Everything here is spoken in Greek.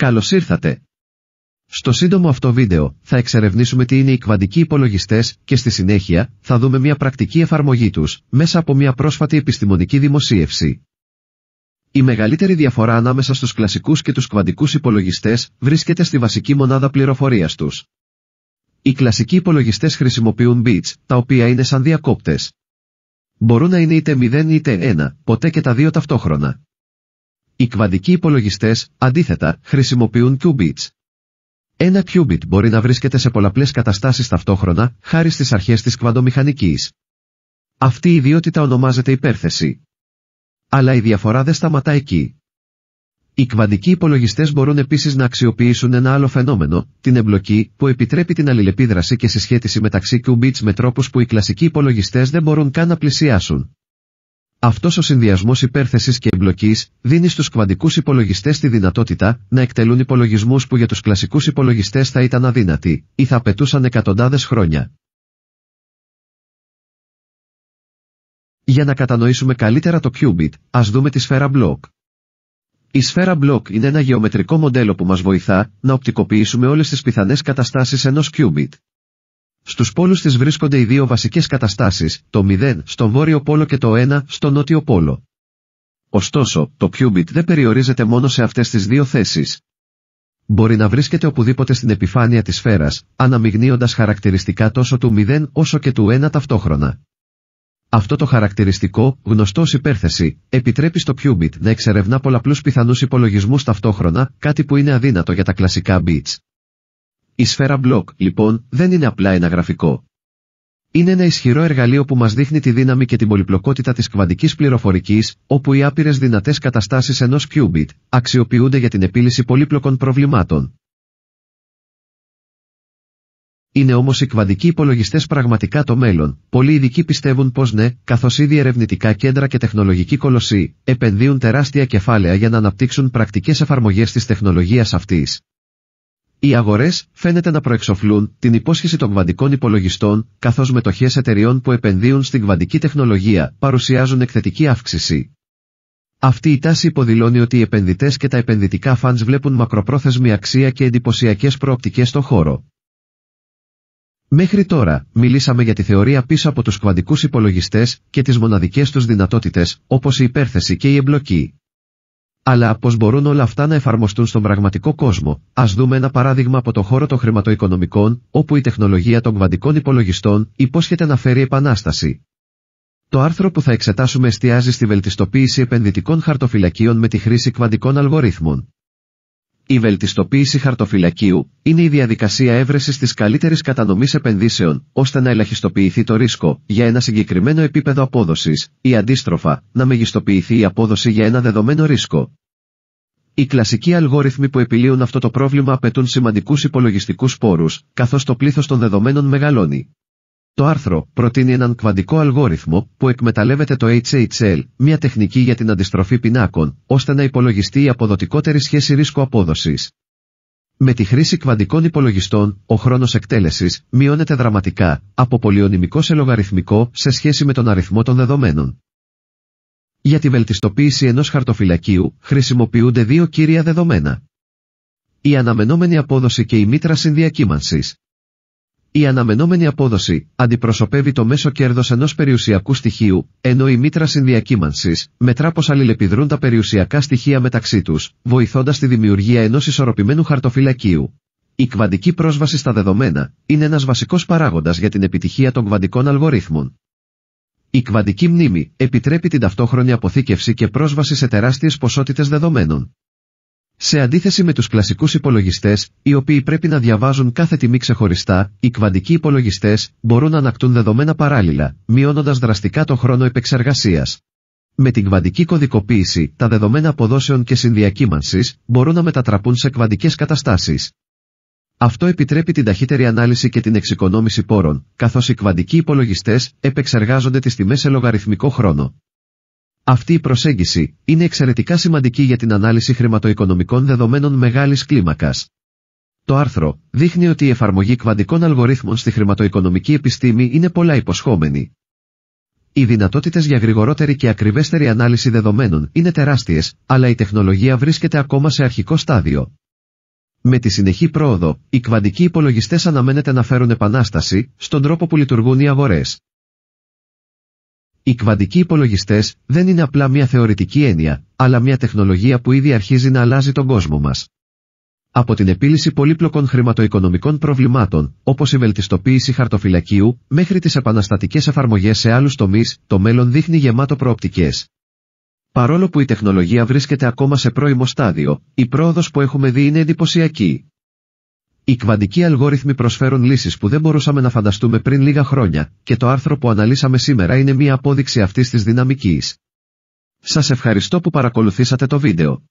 Καλώς ήρθατε. Στο σύντομο αυτό βίντεο θα εξερευνήσουμε τι είναι οι κβαντικοί υπολογιστές και στη συνέχεια θα δούμε μια πρακτική εφαρμογή τους μέσα από μια πρόσφατη επιστημονική δημοσίευση. Η μεγαλύτερη διαφορά ανάμεσα στους κλασικούς και τους κβαντικούς υπολογιστές βρίσκεται στη βασική μονάδα πληροφορίας τους. Οι κλασικοί υπολογιστές χρησιμοποιούν bits, τα οποία είναι σαν διακόπτες. Μπορούν να είναι είτε 0 είτε 1, ποτέ και τα δύο ταυτόχρονα. Οι κβαντικοί υπολογιστές, αντίθετα, χρησιμοποιούν qubits. Ένα qubit μπορεί να βρίσκεται σε πολλαπλές καταστάσεις ταυτόχρονα, χάρη στις αρχές της κβαντομηχανικής. Αυτή η ιδιότητα ονομάζεται υπέρθεση. Αλλά η διαφορά δεν σταματά εκεί. Οι κβαντικοί υπολογιστές μπορούν επίσης να αξιοποιήσουν ένα άλλο φαινόμενο, την εμπλοκή, που επιτρέπει την αλληλεπίδραση και συσχέτιση μεταξύ qubits με τρόπους που οι κλασικοί υπολογιστές δεν μπορούν καν να πλησιάσουν. Αυτός ο συνδυασμός υπέρθεσης και εμπλοκής δίνει στους κβαντικούς υπολογιστές τη δυνατότητα να εκτελούν υπολογισμούς που για τους κλασικούς υπολογιστές θα ήταν αδύνατοι ή θα απαιτούσαν εκατοντάδες χρόνια. Για να κατανοήσουμε καλύτερα το qubit, ας δούμε τη σφαίρα Bloch. Η σφαίρα Bloch είναι ένα γεωμετρικό μοντέλο που μας βοηθά να οπτικοποιήσουμε όλες τις πιθανές καταστάσεις ενός qubit. Στους πόλους της βρίσκονται οι δύο βασικές καταστάσεις, το 0 στον βόρειο πόλο και το 1 στον νότιο πόλο. Ωστόσο, το qubit δεν περιορίζεται μόνο σε αυτές τις δύο θέσεις. Μπορεί να βρίσκεται οπουδήποτε στην επιφάνεια της σφαίρας, αναμειγνύοντας χαρακτηριστικά τόσο του 0 όσο και του 1 ταυτόχρονα. Αυτό το χαρακτηριστικό, γνωστό ως υπέρθεση, επιτρέπει στο qubit να εξερευνά πολλαπλούς πιθανούς υπολογισμούς ταυτόχρονα, κάτι που είναι αδύνατο για τα κλασικά bits. Η σφαίρα Bloch, λοιπόν, δεν είναι απλά ένα γραφικό. Είναι ένα ισχυρό εργαλείο που μας δείχνει τη δύναμη και την πολυπλοκότητα της κβαντικής πληροφορικής, όπου οι άπειρες δυνατές καταστάσεις ενός qubit αξιοποιούνται για την επίλυση πολύπλοκων προβλημάτων. Είναι όμως οι κβαντικοί υπολογιστές πραγματικά το μέλλον? Πολλοί ειδικοί πιστεύουν πως ναι, καθώς ήδη ερευνητικά κέντρα και τεχνολογικοί κολοσσοί επενδύουν τεράστια κεφάλαια για να αναπτύξουν πρακτικές εφαρμογές της τεχνολογίας αυτής. Οι αγορές φαίνεται να προεξοφλούν την υπόσχεση των κβαντικών υπολογιστών, καθώς μετοχές εταιριών που επενδύουν στην κβαντική τεχνολογία παρουσιάζουν εκθετική αύξηση. Αυτή η τάση υποδηλώνει ότι οι επενδυτές και τα επενδυτικά funds βλέπουν μακροπρόθεσμη αξία και εντυπωσιακές προοπτικές στον χώρο. Μέχρι τώρα, μιλήσαμε για τη θεωρία πίσω από τους κβαντικούς υπολογιστές και τις μοναδικές τους δυνατότητες, όπως η υπέρθεση και η εμπλοκή. Αλλά πώς μπορούν όλα αυτά να εφαρμοστούν στον πραγματικό κόσμο? Ας δούμε ένα παράδειγμα από το χώρο των χρηματοοικονομικών, όπου η τεχνολογία των κβαντικών υπολογιστών υπόσχεται να φέρει επανάσταση. Το άρθρο που θα εξετάσουμε εστιάζει στη βελτιστοποίηση επενδυτικών χαρτοφυλακίων με τη χρήση κβαντικών αλγορίθμων. Η βελτιστοποίηση χαρτοφυλακίου είναι η διαδικασία έβρεσης της καλύτερης κατανομής επενδύσεων, ώστε να ελαχιστοποιηθεί το ρίσκο για ένα συγκεκριμένο επίπεδο απόδοσης, ή αντίστροφα, να μεγιστοποιηθεί η απόδοση για ένα δεδομένο ρίσκο. Οι κλασικοί αλγόριθμοι που επιλύουν αυτό το πρόβλημα απαιτούν σημαντικούς υπολογιστικούς πόρους, καθώς το πλήθος των δεδομένων μεγαλώνει. Το άρθρο προτείνει έναν κβαντικό αλγόριθμο που εκμεταλλεύεται το HHL, μια τεχνική για την αντιστροφή πινάκων, ώστε να υπολογιστεί η αποδοτικότερη σχέση ρίσκου-απόδοσης. Με τη χρήση κβαντικών υπολογιστών, ο χρόνος εκτέλεσης μειώνεται δραματικά, από πολυονυμικό σε λογαριθμικό σε σχέση με τον αριθμό των δεδομένων. Για τη βελτιστοποίηση ενός χαρτοφυλακίου χρησιμοποιούνται δύο κύρια δεδομένα. Η αναμενόμενη απόδοση και η μήτρα συνδιακύμανσης. Η αναμενόμενη απόδοση αντιπροσωπεύει το μέσο κέρδος ενός περιουσιακού στοιχείου, ενώ η μήτρα συνδιακύμανσης μετρά πως αλληλεπιδρούν τα περιουσιακά στοιχεία μεταξύ τους, βοηθώντας τη δημιουργία ενός ισορροπημένου χαρτοφυλακίου. Η κβαντική πρόσβαση στα δεδομένα είναι ένας βασικός παράγοντας για την επιτυχία των κβαντικών αλγορίθμων. Η κβαντική μνήμη επιτρέπει την ταυτόχρονη αποθήκευση και πρόσβαση σε τεράστιες ποσότητες δεδομένων. Σε αντίθεση με τους κλασικούς υπολογιστές, οι οποίοι πρέπει να διαβάζουν κάθε τιμή ξεχωριστά, οι κβαντικοί υπολογιστές μπορούν να ανακτούν δεδομένα παράλληλα, μειώνοντας δραστικά το χρόνο επεξεργασίας. Με την κβαντική κωδικοποίηση, τα δεδομένα αποδόσεων και συνδιακύμανσης μπορούν να μετατραπούν σε κβαντικές καταστάσεις. Αυτό επιτρέπει την ταχύτερη ανάλυση και την εξοικονόμηση πόρων, καθώς οι κβαντικοί υπολογιστές επεξεργάζονται τις τιμές σε λογαριθμικό χρόνο. Αυτή η προσέγγιση είναι εξαιρετικά σημαντική για την ανάλυση χρηματοοικονομικών δεδομένων μεγάλης κλίμακας. Το άρθρο δείχνει ότι η εφαρμογή κβαντικών αλγορίθμων στη χρηματοοικονομική επιστήμη είναι πολλά υποσχόμενη. Οι δυνατότητες για γρηγορότερη και ακριβέστερη ανάλυση δεδομένων είναι τεράστιες, αλλά η τεχνολογία βρίσκεται ακόμα σε αρχικό στάδιο. Με τη συνεχή πρόοδο, οι κβαντικοί υπολογιστές αναμένεται να φέρουν επανάσταση στον τρόπο που λειτουργούν οι αγορές. Οι κβαντικοί υπολογιστές δεν είναι απλά μια θεωρητική έννοια, αλλά μια τεχνολογία που ήδη αρχίζει να αλλάζει τον κόσμο μας. Από την επίλυση πολύπλοκων χρηματοοικονομικών προβλημάτων, όπως η βελτιστοποίηση χαρτοφυλακίου, μέχρι τις επαναστατικές εφαρμογές σε άλλους τομείς, το μέλλον δείχνει γεμάτο προοπτικές. Παρόλο που η τεχνολογία βρίσκεται ακόμα σε πρώιμο στάδιο, η πρόοδος που έχουμε δει είναι εντυπωσιακή. Οι κβαντικοί αλγόριθμοι προσφέρουν λύσεις που δεν μπορούσαμε να φανταστούμε πριν λίγα χρόνια, και το άρθρο που αναλύσαμε σήμερα είναι μία απόδειξη αυτής της δυναμικής. Σας ευχαριστώ που παρακολουθήσατε το βίντεο.